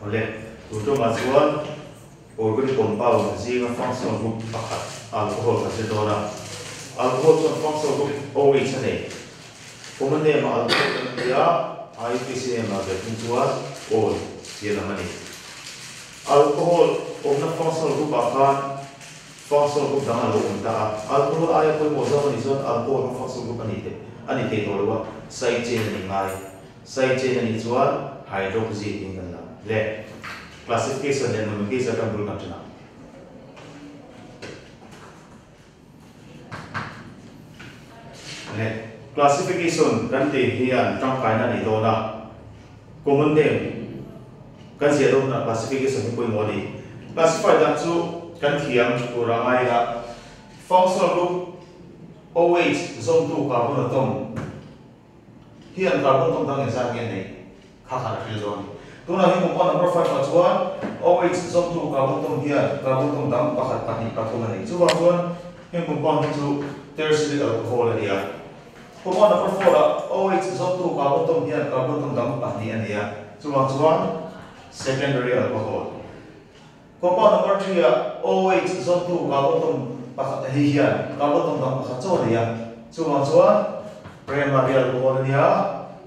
ole tu ma chuan organic compound zinga functional group pakhat alcohol ka se dona alcohol chuan functional group OH ane common name alcohol ya IUPAC ma be chuan ol yela mani alcohol omna functional group akan functional group dang lo umta alcohol aya koi mo zawani chuan alcohol functional group ani te tolwa side chain ani ngai side chain ani chuan hydroxy ingana le classification and nomenclature kan bul kan le classification kan te hian tang kaina ni dona common name kan sia dona classification ni poi modi classify dan chu kan thiam turangai la functional group OH zone 2 carbon atom hian carbon atom dang exam nei kha kha fil zone tuna hi compound number 5 ma chuan OH zone 2 carbon atom hian carbon atom dang pakhat pahnih pathum ani chuwa chuan hi compound chu tertiary alcohol ania compound number 4 la OH zone 2 carbon atom hian carbon atom dang pahnih ania chuwa chuan secondary alcohol compound number 3 la OH zone 2 carbon atom pakhat hi hian carbon atom dang pakhat chaw ania chuwa chuan primary alcohol ania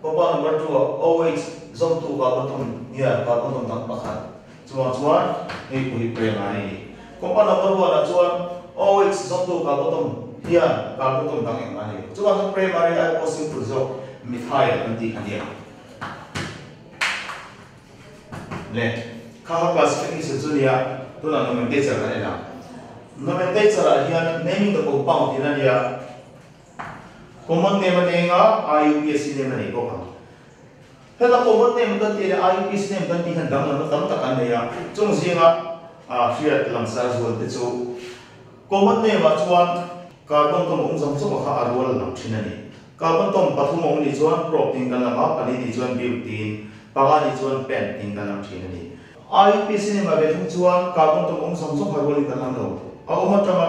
compound number 2 OH zone 2 carbon atom hian carbon atom dang pakhat chuan hi pui primary compound number 1 la chuan OH zone 2 carbon atom hian carbon atom dang eng ani chuan primary alcohol simple zo methyl anti ania le kha classification chunia tuna nomenclature kan ena nomenclature hian naming the compound ina common name nenga IUPAC name nei ko ka hela common name kan ti IUPAC name kan ti han dang na tam ta kan ya chung zinga fiat langsar zual te chu common name chuan carbon tom ong jong chu kha arwal lam thinani carbon tom pathum ong ni chuan propane kan lama pani ni chuan butane paga ni chuan pentane kan lam thinani IUPAC name a be chuan carbon tom ong jong chu arwal kan lam lo a oma tama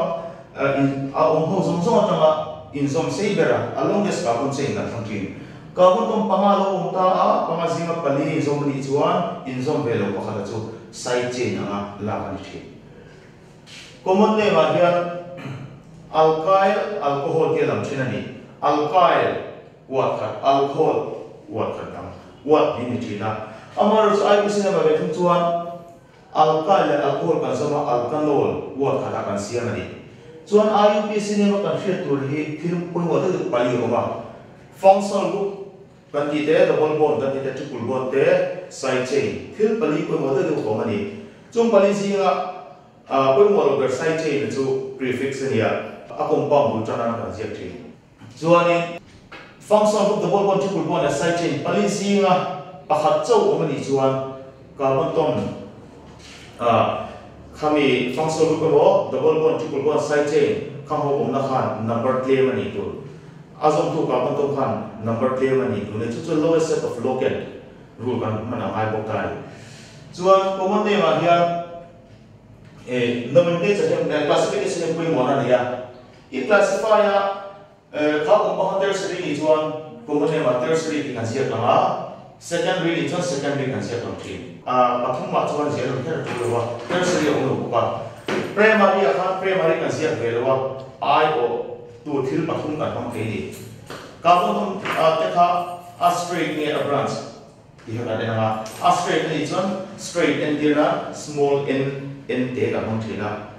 a ong ho jong jong tama in some sabera along this carbon chain na thangkin carbon tom pangalo umta a pangazinga pali zom ni chuan in some velo pakhala chu side chain anga la kan thi common name a hian alkyl alcohol ke lam thinani alkyl what khat alcohol what khat dang what ni thina amar IUPAC name a be chuan alkyl alcohol kan sama alkanol what khat kan siamani chuan IUPAC name kan hriat tur hi thil poi wa de pali roma functional group kan ti te double bond kan ti te triple bond te side chain thil pali poi wa de ko mani chung pali zinga poi wa ber side chain chu prefix ania a compound bu chanan kan jiak thi chuan ni functional group double bond triple bond side chain pali zinga pakhat chau omani chuan carbon tom kami functional group ko double bond triple bond side chain khamho omna khan number claim ani tu azom tu carbon to khan number claim ani tu ne chu lowest set of locant rule kan mana ai bokai chuan common name a hian nomenclature hem classification em pui mona nia I classify kha compound tertiary ni chuan common name a tertiary ki kan sia kanga secondary ni chuan secondary kan sia kang thi pathum ma chuan zero her tu wa tertiary ong pa primary kha primary kan sia velwa I o tu thil pathum kan hang thei ni carbon te kha a straight ni a branch ti ha da na a straight ni chuan straight and dira small n te ka hang thei na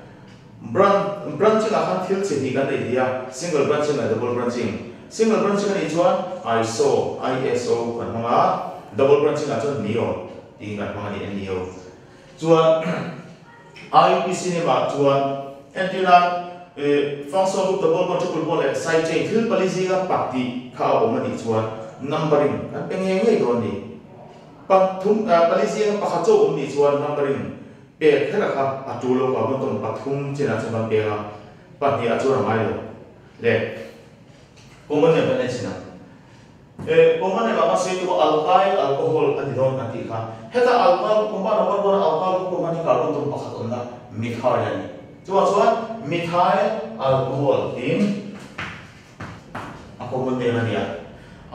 branch la khan thil che ni kan dei dia single branching and double branching single branching ni chuan ISO kan hanga double branching a chuan neo tinggal pangani neo chuan IUPAC ne ma chuan antenna functional group double bond triple bond side chain thil pali zinga pakti kha omani chuan numbering kan penge nge don ni pathum pali zinga pakha chaw omni chuan numbering pe khara kha atulo ka bon ton pathum chena chama pe ga pahni a chuan mai lo le common name ne china common name ma se tu alkyl alcohol ani don kan ti kha heta alcohol compound number 1 alcohol compound carbon ton pakhat onna methyl ani chuan methyl alcohol in a common name ania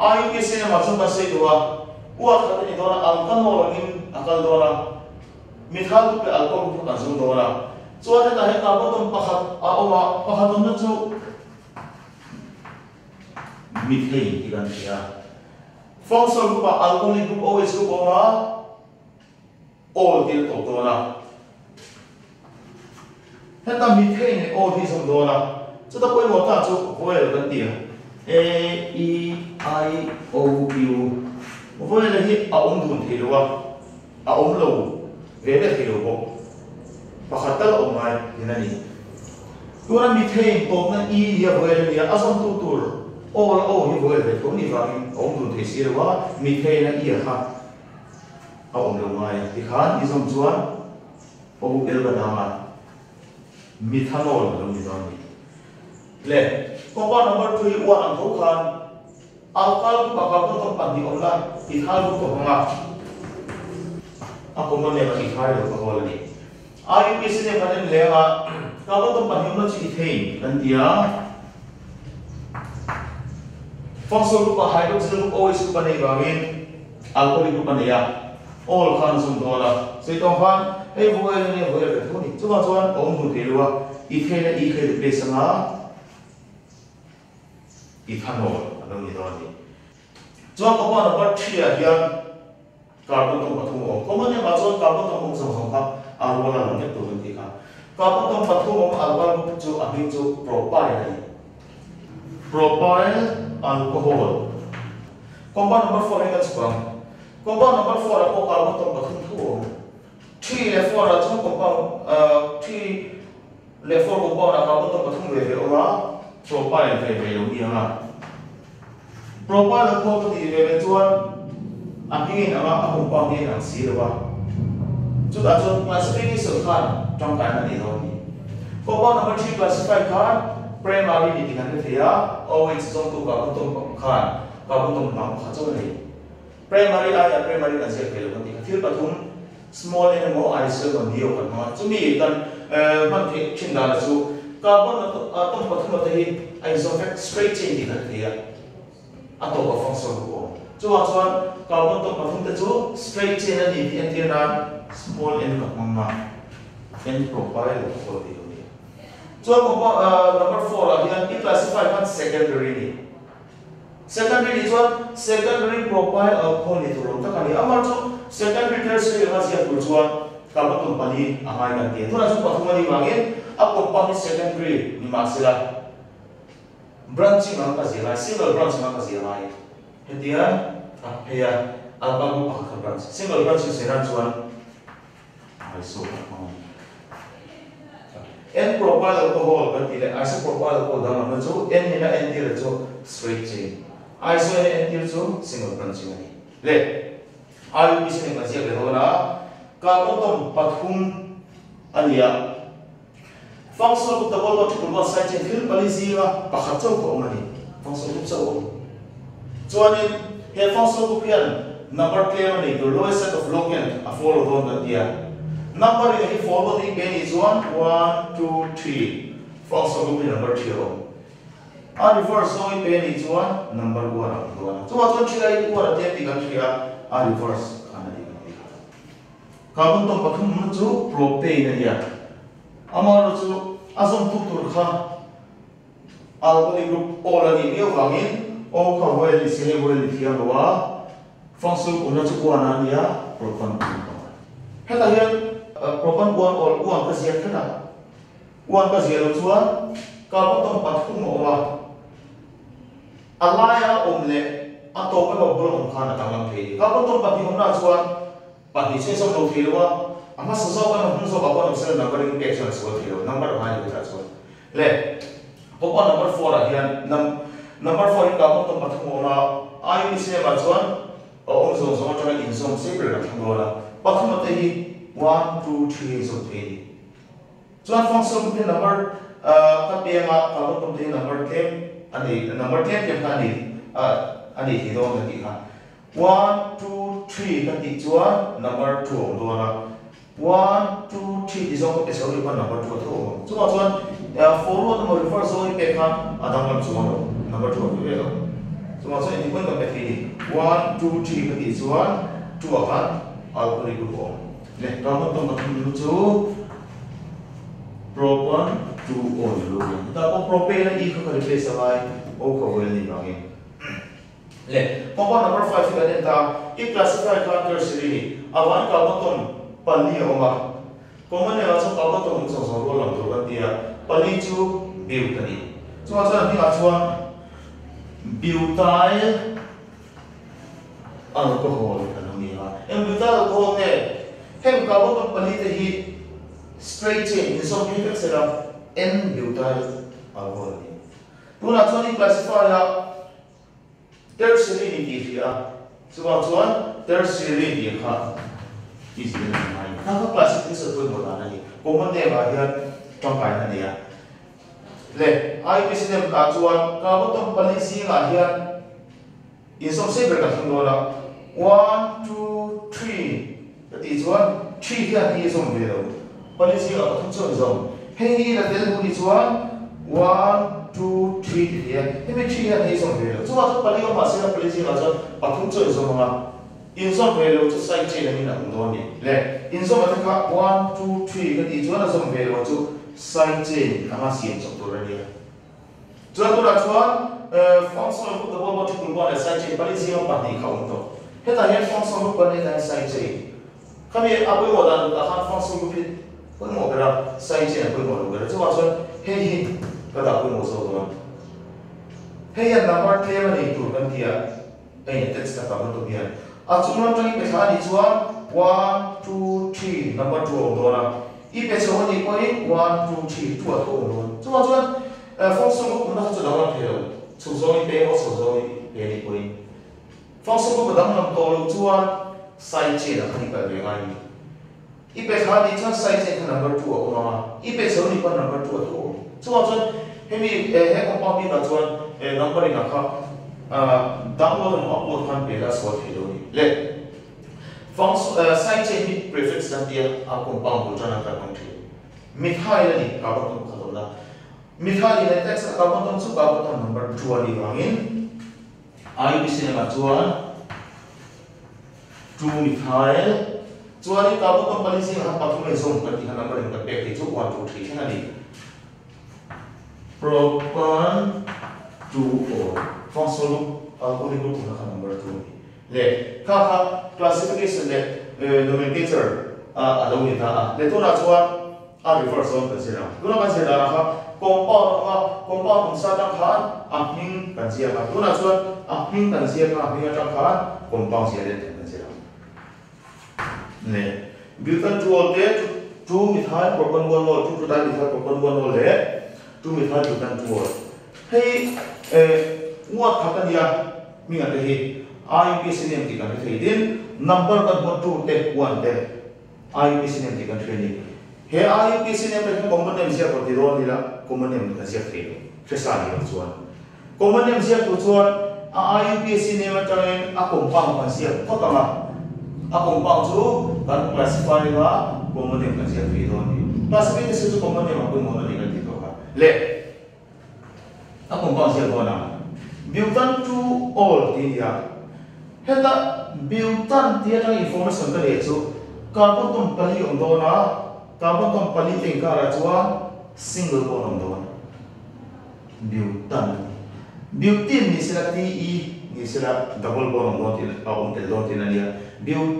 IUPAC name ma chon ka se tu wa khat ni don alkanol in akal dona mithal group le alcohol group kan zum do na chuan heta he carbon atom pakhat a oma pakhat na chu methane ti kan tia functional group alcoholic group OH group oma all til to do na heta methane o thi zum do na chu ta poi mo ta chu voel kan tia A E I O U voel hi a dun thi lo a lo ve ve thi lo bo pakhat ta o mai ni tura methane to na e ya voel ni asam tu tur all o hi voel ve to ni wangin dun thi si lo methane na i ha a lo mai ti khan izom chuan o el ba na methanol lo ni don ni le compound number 3 1 ang khan alkyl group carbon atom pandi onla ethyl group ko nga ako mo ne ba ethyl ko ko ni IUPAC ne phanen le nga carbon atom pandi onla chi ethane kan dia functional group hydroxyl group OH group ne bangin alcoholic group ne ya all khan sum dola sei tong khan ei voel ne voel ka thoni chuwa chuan dun thelwa ethane e khe replace nga ethanol along ni doni chuan compound number 3 a hian carbon atom pathum om common ne ma chuan carbon atom song kha arwala lang ne to ni kha carbon atom pathum om alcohol group chu amin chu propyl ni propyl alcohol compound number 4 he kan spam compound number 4 a ko carbon atom pathum thu om 3 le 4 a chu compound 3 le 4 compound a carbon atom pathum ve ve ora propyl ve ve lo ni ha propyl ko ko ti ve ve chuan a hingin ama a compound ni ang si lo wa chu da chu classification khan trong kan na ni lo ni compound number 3 classified khan primary ni kan ne thia OH zong tu carbon atom khan carbon atom bang kha chu ni primary a primary kan se phelo kan ti thil pathum small n mo isol on dio kan ma chu mi kan man thi chin da chu carbon atom pathum ta hi isotope straight chain di kan thia ato ka function ko chuwa chuan carbon atom pathum ta chu straight chain ani ti an na small n ka ma n propyl ko ti ni chuan number 4 a hian i classify kan secondary ni secondary chuan secondary propyl alcohol ni tu ro ta kan ni amar chu secondary tertiary ha sia tu chuan carbon atom pani amai kan ti thura chu pathum ani wangin a compound secondary ni ma sila branching ang ka zilai single branch ang ka zilai hetia apya alcohol group ka branch single branch se ran chuan ai so n propyl alcohol kan ti le isopropyl alcohol da ma chu n ni na n ti le chu straight chain iso n ti chu single branch ani le IUPAC ne ka sia le hona carbon atom pathum ania functional group double bond triple bond side chain thil pali zinga pakhat chau ko mani functional group chau chuanin he functional group hian number claim ani the lowest set of locant a follow don ka dia number hi follow the pen is 1 1 2 3 functional group number 3 ro a reverse so pen is 1 number 1 ro chuwa chuan thilai ku ra te ti kan thia a reverse ani carbon atom pathum chu propane ani amar chu azom tu tur kha alcoholic group all ani eu wangin o kha voel se voel thia lowa functional una chu kwa na nia propan heta hian propan one all one ka zia thana one ka zia lo chuan carbon atom pathum owa alaya omle ato ka bol om khana tanglam the carbon atom pathi omna chuan pathi se so lo thilwa ama so kan hum so ba ko sel numbering action so thilo number 1 ni ta so le popa number 4 a hian number 4 ka ko to pathum ona ai ni se ma chuan o so so ta in so se per ka thola pathum te hi 1 2 3 so the chuan function pe number ka pe nga ka ko te number 10 ani number 10 ke khani ani hi do na ki ha 1 2 3 ka ti chuan number 2 do na 1 2 3 is also is only one number 2 to so one forward number reverse so pe khan adam lam so number 2 pe lo so one so in point ka pe 1 2 3 ka is 1 2 akan alcoholic group le carbon tom pathum chu propan 2 on lu ta ko propane e ko replace awai o ko wel ni bangin le compound number 5 ka den ta e classify ka tertiary awan carbon tom pali oma common ne so carbon tom so so ro lam to ka dia pali chu butane so asa ni a chuan butyl alcohol kanoni ha butyl alcohol ne hem carbon tom pali te hi straight chain in some cases set up n butyl alcohol tuna chuan classify ya tertiary ni ti hia chuan chuan tertiary ni kha is the nine ka classification ko mo na ni common ne ba hian tongkai na nia le IPCM ka chuan carbon tom pali si nga hian in some shape ka thang do la 1 2 3 that is 1 3 hian ni som ve lo pali si nga thang chu zom hei la tel hu ni chuan 1 2 3 hian hei 3 hian ni som ve lo chuan pali ma se pali si nga chuan pathum chu zom ma in some ve lo chu sai che na ni na do ni le in some ta ka 1 2 3 ka ti chuan som ve lo chu sai che na ma siam chok to ra ni chuan tu la chuan functional group the one to go on sai che pali si nga pa ni khawng to heta hian functional group ne ta sai che kami abu mo dan ta han functional group ko mo bera sai che ko mo lo bera chuan chuan hei hi ka da ko mo so do hei ya number clear ni tu kan dia ei text ta ka to dia a chuan tang pe tha ni chuan 1 2 3 number 2 do na I pe so ni ko ni 1 2 3 2 to do chuan chuan function group na chu da ma phelo chu zo ni pe mo so zo ni pe ni ko ni function group da ma to lo chuan sai che da khani ka le ngai I pe tha ni chuan sai che number 2 o ma I pe so ni ko number 2 to chuan chuan hemi he compound ni na chuan number ni na kha download and upload kan pe la so phelo ni le function sai che ni prefix dan dia a compound ko jana ka kon thi methyl ni carbon tom khatom na methyl ni text carbon tom su carbon tom number 2 ni wangin IUPAC na chuan 2 methyl chuan ni carbon tom pali si ha pathum le zong ka ti ha number ni ka pe ti chu 1 2 3 thena ni propan 2 or functional alcohol group na number 2 le ka classification le nomenclature alo ni ta le to na chuan a reverse on consider do na consider ha compound sa ta khan a hing kan sia ka to na chuan a hing kan sia ka hing ta khan compound sia le consider le butan 2 te 2 methyl propan 1 or 2 methyl propan 1 or le 2 methyl butan 2 hei what happen ya mi nga te hi IUPAC name ti kan thei din number kan mo 2 te 1 te IUPAC name ti kan thei ni he IUPAC name te common name sia ko ti ro ni la common name ka sia thei thesa ni chuan common name sia tu chuan IUPAC name atangin a compound kan sia photama a compound chu kan classify wa common name kan sia thei ro ni classification chu common name ko mo ni kan ti to ha le a compound sia ko na butan 2 all ti ya heta butan ti ta information ka le chu carbon tom pali on do na carbon tom pali te ka ra chuan single bond on do butan butin ni sila ti e ni sila double bond on do ti on te do ti na nia butyl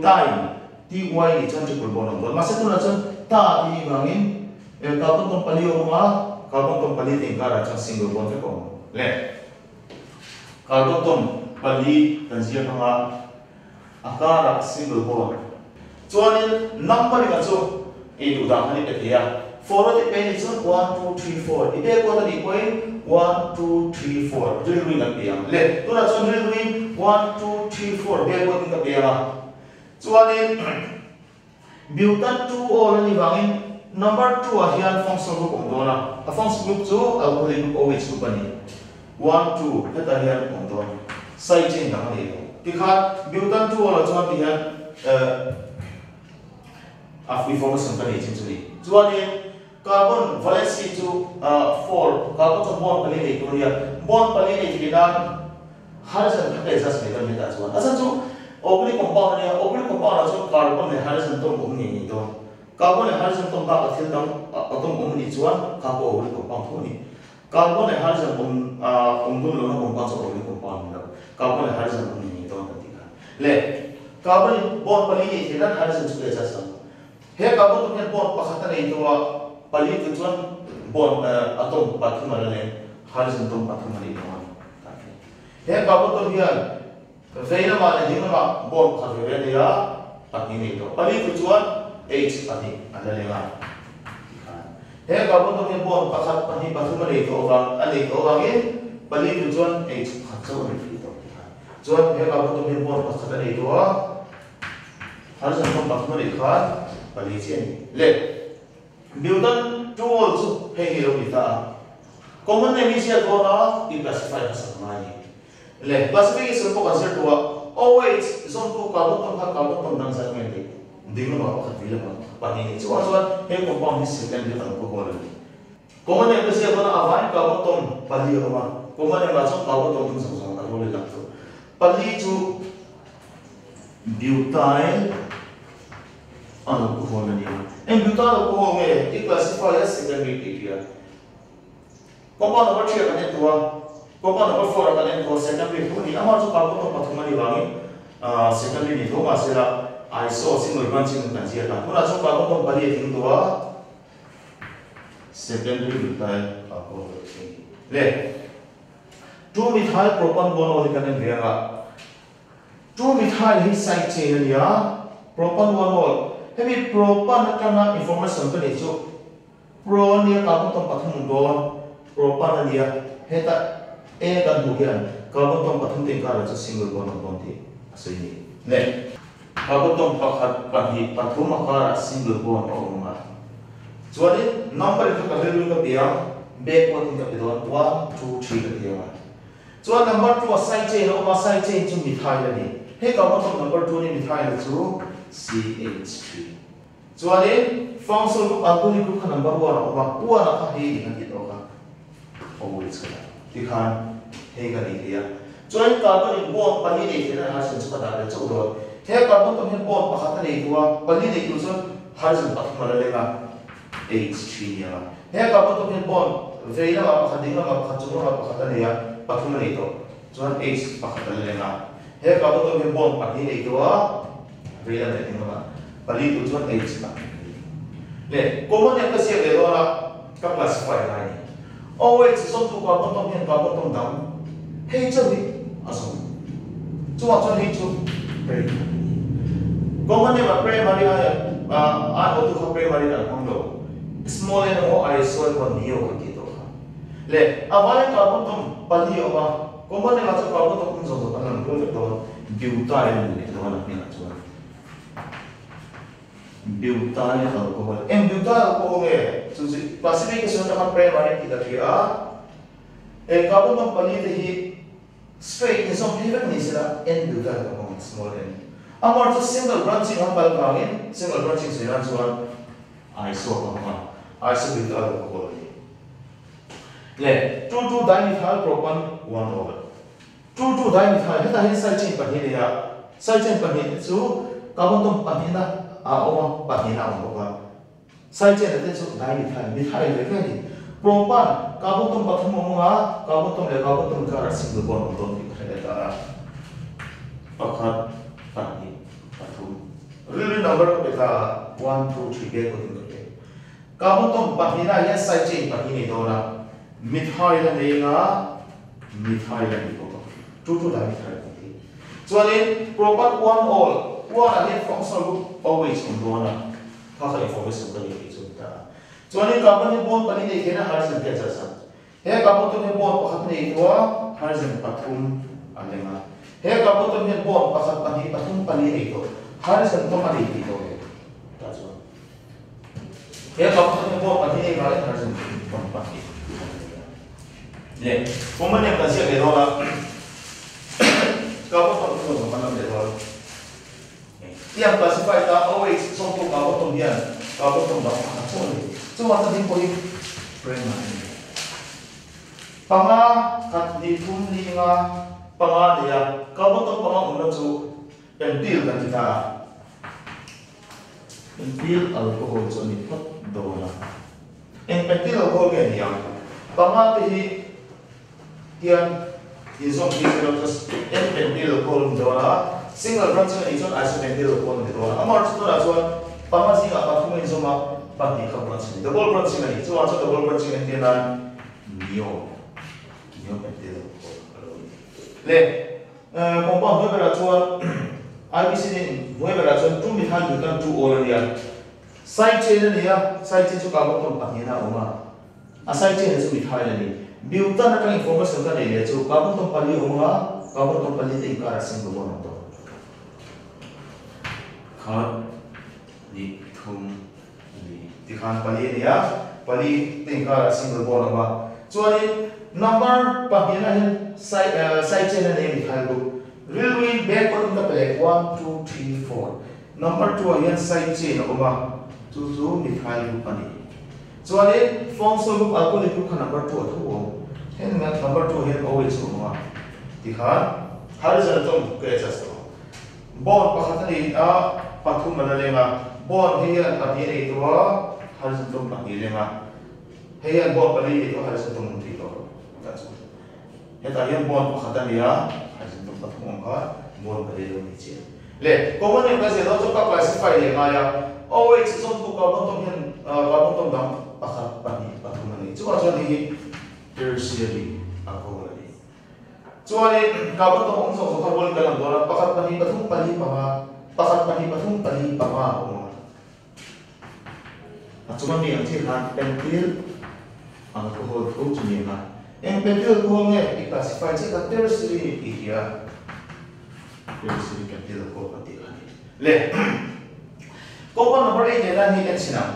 ty ni chan triple bond on do ma se tu na chan ta ti wangin carbon tom pali on ma carbon tom pali te ka ra chuan single bond te ko le carbon tom pali kan sia kanga akara single bond chuanin number ka chu e du da hani te thia for the pen is 1 2 3 4 ite ko ta ni point 1 2 3 4 drill ring kan piang le tu na chon drill ring 1 2 3 4 be ko tin ka piang chuanin butan 2 or ni wangin number 2 a hian function group on dona a function group chu alcohol group OH group ani 1 2 heta hian on dona sai chain na ni tikha butan 2 or chuan ti hian after formation ka ni chin chuanin carbon valency to 4 carbon to bond pali nei turia bond pali nei tidan har san khate jas me kan heta chuan asan chu organic compound mà cho carbon này hydrogen tôm cũng nhỉ đó carbon này hydrogen tôm ta thiên đóng atom cũng nhỉ chuan carbon với compound thôi nhỉ carbon này hydrogen cũng đúng là compound cho với compound đó carbon này hydrogen cũng nhỉ đó là gì cả lệ carbon bond pali thì nó hydrogen chủ đề sao he carbon tôm hiện bond pakhat này đó pali thì chuan bond atom bắt thum là hydrogen tôm bắt thum là đó he carbon tôm hiện vậy là mà những cái bond khác về đây á bắt như này đó pali thì chuan H tadi ada lima. He carbon tôm hiện bond pakhat pali bắt thum là đó và anh ấy đó cái pali thì chuan H khác cho mình đó chuan he carbon tôm hiện bond pakhat này đó hydrogen tôm bắt thum là khác pali chen le Newton two also hey hero kita common name is here to na in classify as mai le classification ko consider to always zone to carbon tom dang sa men ding ma ka thila ma pa ni chuan he compound is second le tang ko ko le common name is here to na avan carbon tom pali ma common name ma so carbon tom ding sa ka ro le lak to pali chu butyl alcohol ni and butyl alcohol में it classify as secondary area compound number 3 का ने तो compound number 4 का ने तो secondary तो नहीं हमारा जो carbon तो प्रथम वाली वाली secondary नहीं तो मासेला iso single branching kan sia ta kuna जो carbon तो बड़ी थिंग तो secondary butyl alcohol ले 2 methyl propan bond और का ने लेगा 2 methyl ही side chain लिया propan bond और heavy propan kana information kan itu pro nia carbon tom pathum don propan nia heta e kan bugian carbon tom pathum te ka ra single bond don ti asini ne carbon tom pakhat pahi pathum ka ra single bond oma chuani number ka value ka pia backward ka don 1 2 3 ka pia chuan number 2 side chain oma side chain chu methyl ni he carbon tom number 2 ni methyl chu CH3 chuan functional group alcoholic group number 1 over 1 ka he kan ti to ka always ka ti khan he ka ni dia chuan carbon bond pali ni thena ha sin chu da chu do he carbon to hen bond pakhat ni tua pali ni tu chu hydrogen pathum la lenga H3 ya he carbon to hen bond veina ma pakhat ding ma pakhat chu ma pakhat ni ya pathum ni to chuan H pakhat la lenga he carbon to hen bond pali ni tua veina ni ding ma pali tu chuan H pa le common name ka sia le do na ka classify lai ni always so tu carbon to hen carbon to dam he chu ni aso chuan chuan he chu common name primary a to ka primary na hong lo small n o iso ko nio ka ki to le avale carbon to pali o ba common name ka carbon to kun zo to kan ko to butyl ni to na ni na chuan butyl alcohol butyl alcohol में so classification का primary की दरिया carbon to pali te hi straight in some even ni sila n butyl alcohol small n amar to single branching हम बात करेंगे single branching से ना chuan iso butyl alcohol ले 2,2 dimethyl propan 1 over 2,2 dimethyl हेता है side chain पर ही लिया side chain पर ही so carbon to pali na oma pali na oma side chain ते so dimethyl methyl ले के propan carbon to pathum oma carbon to le carbon to ka single bond don ti khale ta pakhat pali pathum really number ko ta 1 2 3 be ko tin ke carbon to pali na ya side chain pali ni do na methyl le nga methyl ni ko 2,2 dimethyl chuan propan 1 all 1 again functional group always on dona ka information ka ni chu ta chuan carbon bond pali nei khena hydrogen ke cha he carbon to bond pakhat nei to hydrogen pathum alenga he carbon to bond pakhat pali pathum pali nei to hydrogen to pali ti to ta chu he carbon to bond pali nei ga hydrogen bond pali le common name ka sia le do la carbon to bond pali le do yang classify ta always so to carbon to dia carbon to da so ni so what the point primary panga kat ni thum ni nga panga dia carbon to panga un chu pentil kan ta pentyl alcohol cho ni phot do na pentyl alcohol ke ni panga te hi hian izong hydroxy pentyl alcohol do na single branch ni chon isopentyl alcohol ni do na amar chu na chuan panga si a pa thum izong ma pa ni ka branch ni double branch ni chuan chu double branch ni te na neo pentyl alcohol le compound hoi bera chuan IBC ni hoi bera chuan 2 methyl butan 2 ol ania side chain ania side chain chu carbon atom pahni na oma a side chain chu methyl ani butan atang information ka nei chu carbon atom pali oma carbon atom pali te ikara sing do bon to kha ni thum ni tikhan pali ania pali te ikara sing do bon oma chuan number pahni na hin side chain ani methyl group real win back bottom the play 1 2 3 4 number 2 again side chain oma to methyl group ani so ale functional group alcoholic group number 2 athu hen number 2 hen always oma tikhan horizontal ke chasto bond pakhatani a pathum manalenga bond heyan ati nei to horizontal pahilenga heyan bond pali to horizontal munti to that's heta hian bond pakhatani a horizontal pathum ka bond pali lo ni che le common name ka se do ka classify le nga ya always zon to carbon atom hian carbon atom dam pakhat pani pathum ani chu ka chon hi tertiary alcohol ani chuan carbon atom ong so carbon ka lang dora pakhat pani pathum pali panga pakhat pani pathum pali panga ong chuan ni ang thi han pentyl alcohol ko chu ni ha pentyl ko nge i classify che ka tertiary hi tertiary pentyl ko pati ani le compound number 8 ne dan hi kan sinam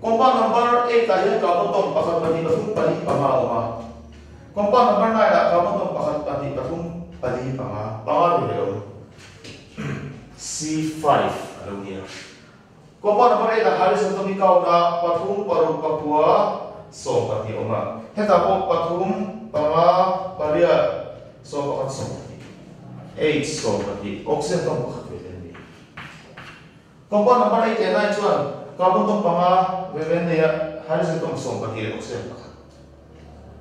compound number 8 ta hian carbon atom pakhat pani pathum pali panga oma compound number 9 la carbon atom pakhat pani pathum pali panga ni le C5 alo ni compound number 8 la horizontal ni kau na pathum paru papua so pati oma heta po pathum panga paria so pakhat so pati 8 so pati oxygen atom pakhat ve compound number 8 ke nai chuan carbon atom panga ve ne horizontal so pati oxygen pakhat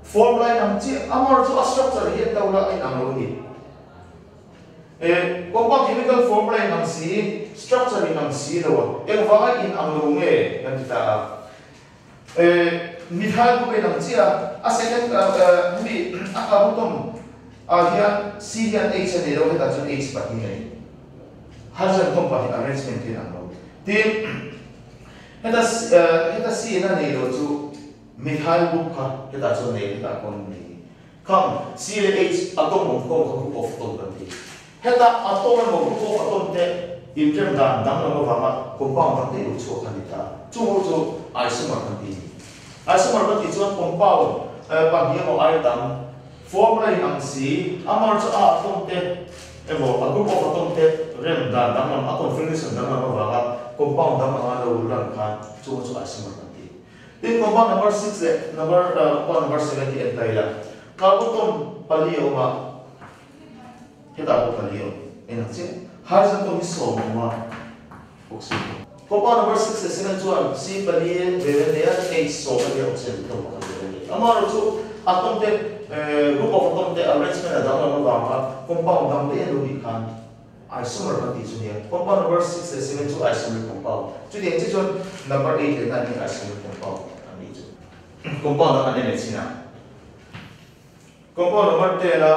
formula nam chi amor chu structure hi taula ai nam lo ni compound chemical formula nam si structure nam si lo ek wa in ang lo nge kan ta methyl group nam chi a second mi a carbon atom a hian C hian H ne lo heta chun H pati nei horizontal pati arrangement hi nam lo tin heta C na nei lo chu methyl group ka heta chun nei heta kon nei kam C le H atom ko group of atom pati heta atom mo group of atom te in term dan dang lo wa ma compound pati lu chu khanita chu isomer pati isomer pati chu compound pa hi mo ai dang formula ang C amar chu atom te emo a group of atom te rem dan dang lo atom configuration dang lo wa compound dang lo lan khan chu isomer pati tin compound number 6 compound number 7 ti entaila carbon atom pali oma heta ko pali o ena che horizontal ni so ma oxygen compound number 6 se seven chuan C pali ve ne H so pali oxygen to ka ve amar chu atom te group of atom te arrangement da ma ba ma compound dam te lo bi khan isomer pati chu ne compound number 6 se seven chu isomer compound chu de che chuan number 8 le ta ni isomer compound ani chu compound na ne china compound number 10 la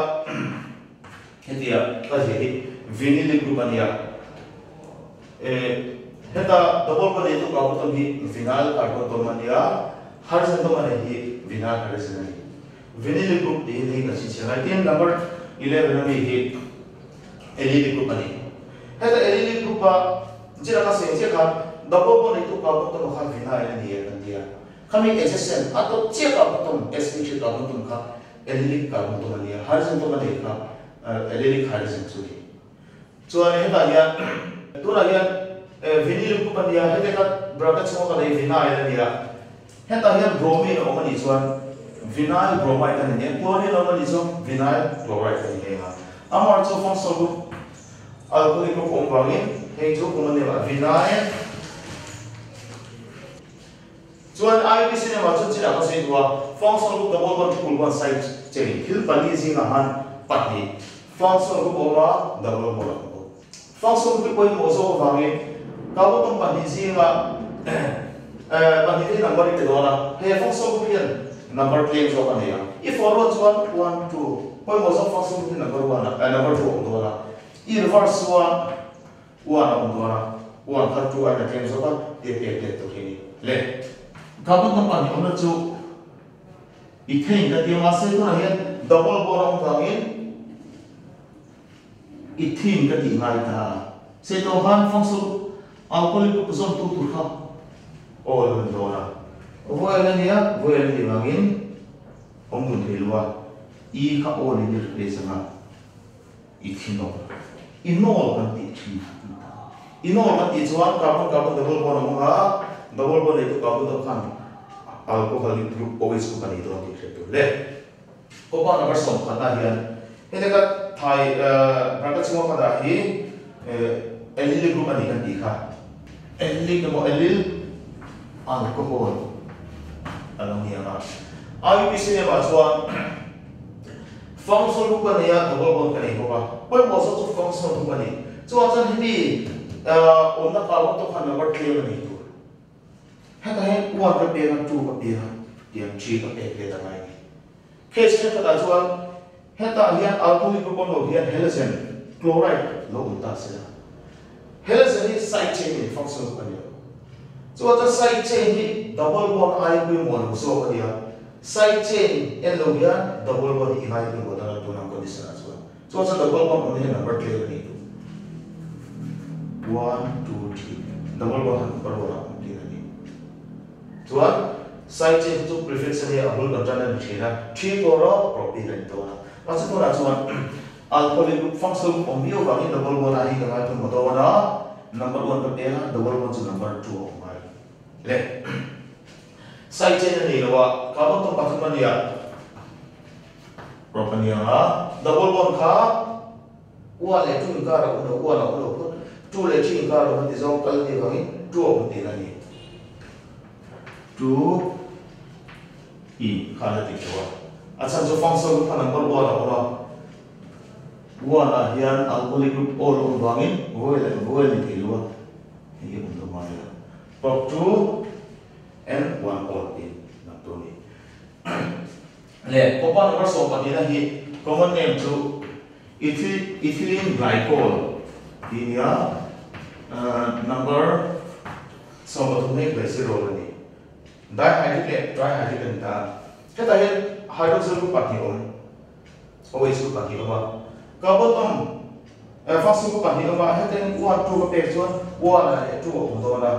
hetia ka hi vinyl group ania heta double bond to carbon atom hi vinyl carbon atom ania horizontal ane hi vinyl hydrogen ani vinyl group de hi ka chi chha tin number 11 me hi allyl group ani heta allyl group pa jira ka se che ka double bond to carbon atom ha vinyl ani kan dia kami adjacent ato che carbon atom sp3 carbon atom ka allyl carbon atom ania horizontal ane ka allyl hydrogen chu chuan heta ya tura ya vinyl group ania heta ka bracket mo ka dei vinyl ania heta ya bromine o mani chuan vinyl bromide ani chlorine o mani chu vinyl chloride ani ha amar chu functional group alcoholic group om wangin hei chu common name vinyl chuan IPC ne ma chu chira ka sei tua functional group double bond triple bond side chain thil pani zinga han pati functional group oma double bond functional group point mo so wangi ka bo tong pani zinga pani te number te dona he functional group hian number claim so kan ya if forward chuan 1 2 point mo so functional group number 1 number 2 dona I reverse one dona one khat tu ana claim so kan te to hini le carbon company owner chu ethane ka tiang ase to hian double bond ong thangin ethene ka ti ngai ta se to han functional alcoholic group zone tu kha all dona voila nia voila ni wangin omun thilwa I kha all ni replace na ethene inol kan ti thi inol kan ti chuan carbon double bond ong ha double bond itu carbon kan alcoholic group always ko kan ito ang dikreto le ko pa number som kata hian ene ka thai bracket simo kada hi allyl group ani kan dikha allyl mo allyl alcohol alam niya nga IUPAC ne ma chuan functional group ani ya double bond kan ito ka poi mo so functional group ani chuan chan hi onna carbon to kan number 3 ani ito heta he 1 ka pera 2 ka pera tiam 3 ka pera ta mai case ne kata chuan heta hian alcoholic group no hian halogen chloride lo unta sela halogen is side chain in functional group ani so the side chain hi double bond I ku mo so ka dia side chain en lo hian double bond I ku mo da to na condition as well so the double bond on number 3 ani 1 2 3 double bond number 1 chuan side chain chu prefix ani abul container ni thina 3 toro propyl ani to na ma chu tora chuan alcoholic group functional group omio wangi double bond ai ka tu mo to na number 1 ka pera double bond chu number 2 mai le side chain ani lo wa carbon to pathum ani ya propania double bond kha wa le tu ka ra uno wa la uno tu le chi ka ro ti zo kal ni wangi tu om ti na ni 2 I khala ti chawa acha jo functional group number 1 ora 1 a hian alcoholic group all on wangin voil ni thilwa hi um do mai pop 2 and 1 all in na to ni le copa number so pa ni hi common name to ethylene glycol dinia number so ba thum nei by 0 ni dihydrogen ta kata hian hydroxyl group pati om always group pati oma carbon functional group pati oma heten 1 2 ka pek chuan 1 la 2 om do na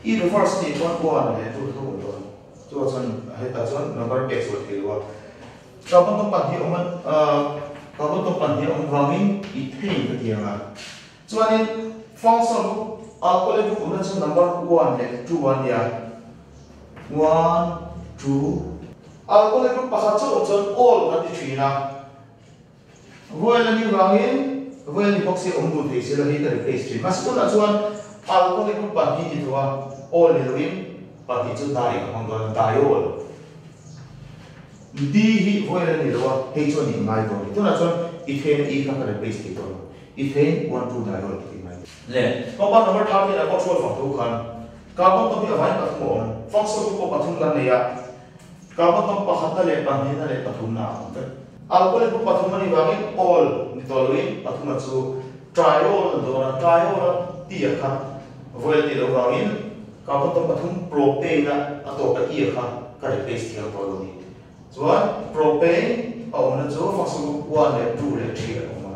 I reverse ni 1 la 2 do do so chuan heta chuan number pek so thilwa carbon pati oma carbon pati om wangin ethane ka tianga chuan functional group alcoholic group una chu number 1 le 2 1 ya 1 2 alcoholic group pakhat chu all ka ti thina voil ani wangin voil ni box e om du thei sela hi ta replace thi mas tu na chuan alcoholic group pa hi ni thua all ni loin pa hi chu dai ka hong don diol d hi voil ani lo he chu ni ngai do tu na chuan ethane e ka replace thi to ethane 1 2 diol ti mai le compound number 30 na control fa thu khan carbon to bi avai pathum om functional group pathum kan ne ya carbon to pakhat le pan na le pathum na alcoholic group pathum ni wangi all ni tolwin pathum chu triol do na triol ti kha voil ti lo wangin carbon to pathum propane na ato ka i kha ka replace ti to lo ni chuan propane om na chu functional group 1 le 2 le 3 oma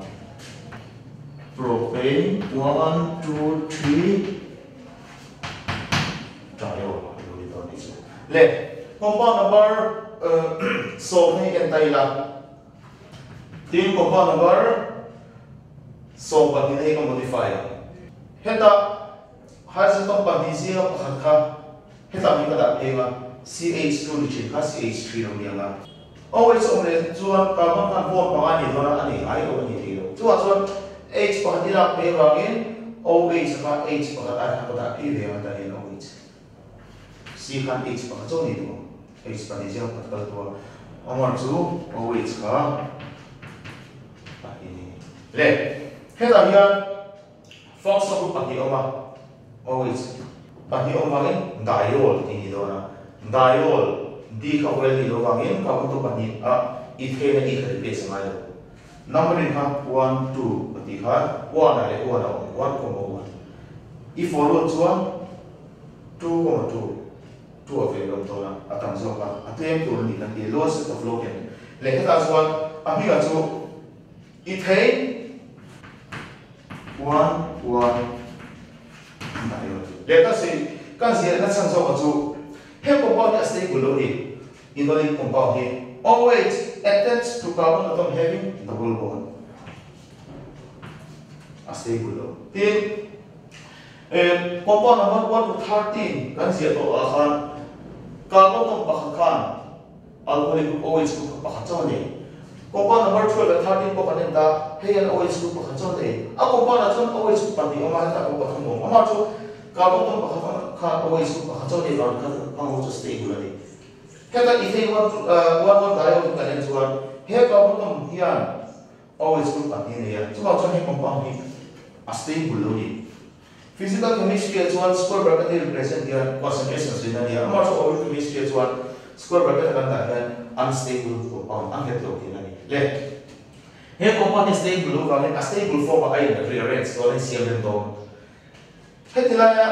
propane 1 2 3 le compound number so nei kan tai la tin compound number so ba ni nei ka modify heta hydrogen pa ni zero pakhat kha heta mi ka da ema CH2 ni chin kha CH3 lo ni anga always on le chuan carbon kan bond pa ani dona ani ai lo ni ti lo chuan H pa ni la pe wangin OH ka H pa da ka da pi ve ma da ni OH C khan H pa cho ni do H pa ni jang patal to amar chu OH ka pa ini le heta hian functional group pa hi oma OH pa hi oma in diol ti do na diol D ka wel ni do wangin ka to pa ni a ethane ni ka replace ma yo number in ha 1 2 pati ha 1 ale 1 if follow chuan 2 available to na atang zo ka atem to ni kan the low set of logen le heta chuan a mi ga chu ethane 1 let us say kan sia na sang zo ka chu he compound as stable lo ni inorganic compound here always attached to carbon atom having double bond as stable lo then compound number 1 to 13 kan sia to khan carbon atom pakhat khan alcoholic group OH group pakhat chaw ni compound number 12 and 13 ko kanin da he an OH group pakhat chaw ni a compound atom OH group pati oma ta ko pathum mo ama chu carbon atom pakhat khan OH group pakhat chaw ni ron khan ang ho stable ni heta ethane 1 diol kanin chuan he carbon atom hian OH group pati ni ya chu chuan he compound hi a stable lo ni physical chemistry as one square bracket represent here concentrations in here. I'm also organic chemistry as one square bracket kan ta unstable compound unheterogeneous. Let here compound is stable kan a stable form ay rearrange so in CM to. Hetilaya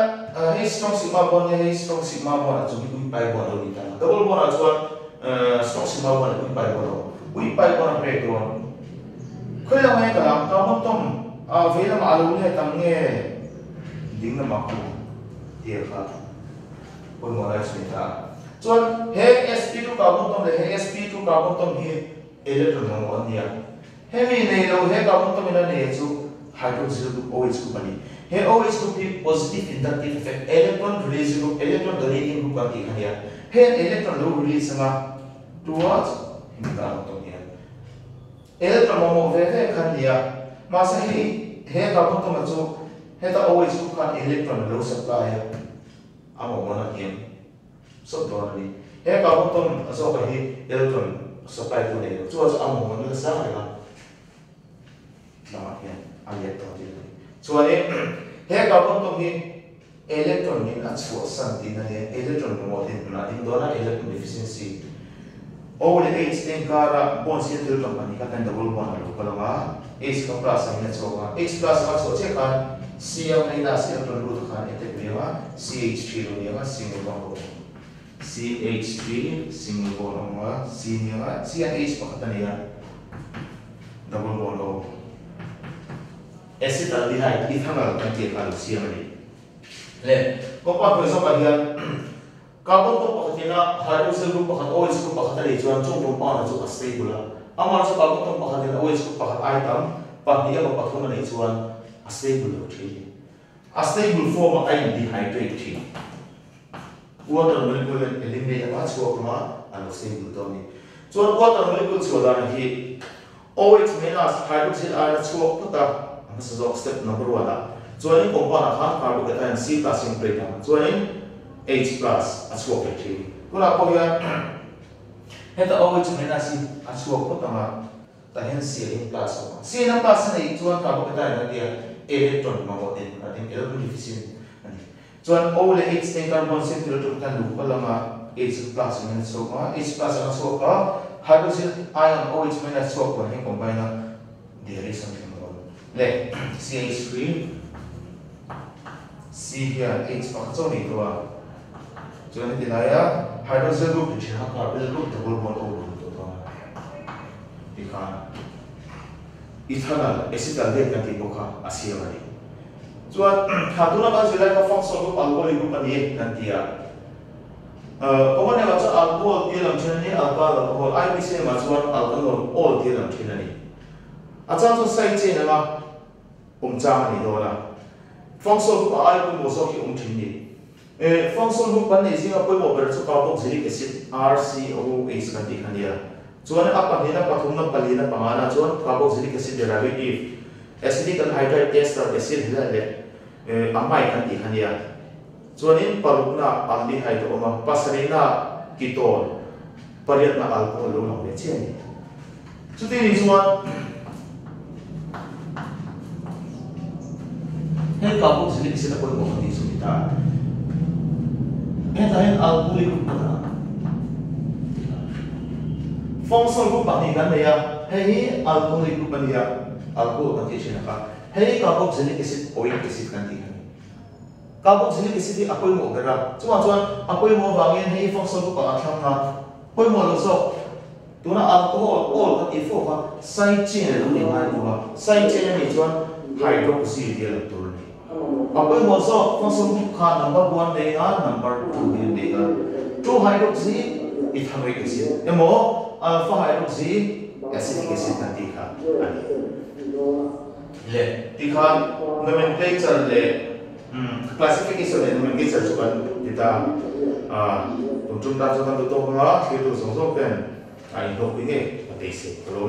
he strong sigma bond he strong sigma bond at we pi bond lo dita. Double bond as one strong sigma bond we pi bond. We pi bond break one. Kaya may ka carbon tom vela maalu ni tangne ding na maku dia ka pengolahan kita. Cuman he sp2 carbon tom le he sp2 carbon tom hi electron mo dia. He mi nei lo he carbon tom ina nei chu hydroxyl group OH group ani. He OH group hi positive inductive effect electron release group electron donating group kan ki khania. He electron lo release nga towards in carbon tom dia. Electron mo ve kan dia. Masa he carbon tom chu heta OH group kan electron lo supply amo mana hian so to ni he carbon tom so ka hi electron supply to nei chu amo mana sa ha na hian aliat to ti chu ani he carbon tom hi electron ni na chu san ti na he electron mo tin na din do na electron deficiency OH ten kara bond sil electron pani ka tan double bond lo kalama H ka plus ang na choka H plus ka so che kan Cl minus electron root khan etek mewa CH3 lo mewa single bond CH3 single bond ma C mewa CH pakatan ya double bond lo acetaldehyde ethanol kan ke kalu Cl ni le compound ko so ka hian carbon to pakatina hydroxyl group pakat OH group pakat ni chuan chung compound chu stable amar so carbon to pakatina OH group pakat item pahniya ma pathum ni chuan a stable tree. A stable form ay dehydrate tree. Water molecule eliminate ang atsuwa kuma ano stable to ni. So water molecule suwa na hi OH minus hydroxyl ion atsuwa puta ang sa step number 1 so yung compound ang carbocation C plus yung plate so yung H plus atsuwa tree. Kula po yan heta OH minus atsuwa puta nga tahan C plus C na plus na ituan carbocation na dia electron mamotin natin electron deficient ani chuan O le H ten carbon sin electron kan lu pala nga H plus min so ka H plus ang so ka hydroxyl ion OH minus so ko hin combine na there is something wrong le CH3 C here H pa so ni to chuan dinaya hydroxyl group chi ha carbon group double bond O to dikha ethanol acetaldehyde kan ti boka asiam ani chuan thaduna ba zela ka functional group alcoholic group ani kan tia common name cha alcohol ti lam chen ni alcohol IBC ma chuan alcohol all ti lam chen ani acha chu sai che na ma cha ani do la functional group ai ko mo so ki thin ni functional group ban ni singa poi mo ber chu carboxylic acid RCOH kan ti kan dia chuan apa hina pathumna palina pangana chuan carboxylic acid derivative acidic anhydride ester acid hila le amai kan ti khania chuanin parukna aldehyde oma pasarina ketone pariatna alcohol lo lang le chiani chuti ni chuan hei carboxylic acid apoi mo ni sumita heta hen alcoholic group na functional group ani kan ya hei alcoholic group ani ya alcohol kan ti chena ka hei carboxylic acid oic acid kan ti carboxylic acid apoi mo gara chuan apoi mo wangin hei functional group ang athang na poi mo lo so tuna alcohol all ka ifo ka side chain lo ni mai ko side chain ni chuan hydroxy dia tur ni apoi mo so functional group ka number 1 de ga number 2 ni de ga 2 hydroxy ethanoic acid emo alpha hydroxy acetic acid na ti kha ani le ti kha nomenclature le classification le nomenclature so kan kita tum tum da so kan to ha ke to so so pen ai do pinge ate se pro